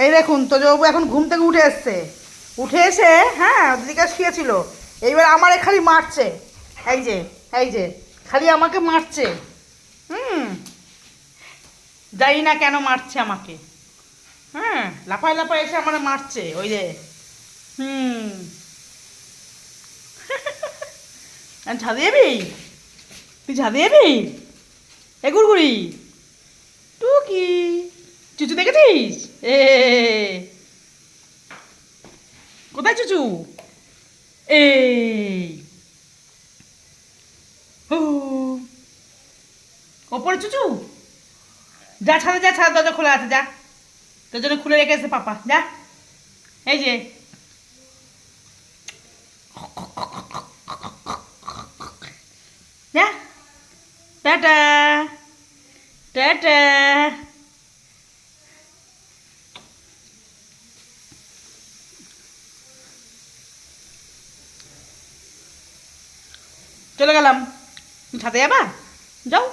এই দেখুন তোজবাবু এখন ঘুম থেকে উঠে এসছে। উঠে এসে হ্যাঁ দিদিকা শুয়েছিল, এইবার আমার খালি মারছে। এই যে এই যে খালি আমাকে মারছে। হুম, জানি না কেন মারছে আমাকে। হ্যাঁ, লাফায় লাফায় এসে আমার মারছে ওই যে। হুম, ঝাঁদে যাবি? তুই ঝাঁদে যাবি? এ গুড়গুড়ি টুকি, চুচু দেখেছিস? এ কোথায় চুচু? এই হু, ওপরে চুচু। যা ছাদে যা, ছাদ দরজা খোলা আছে, যা। তোর জন্য খুলে রেখে এসে পাপা, যা। এই যে যা, টাটা টাটা। চলে গেলাম। ছাদে যাবা? যাও।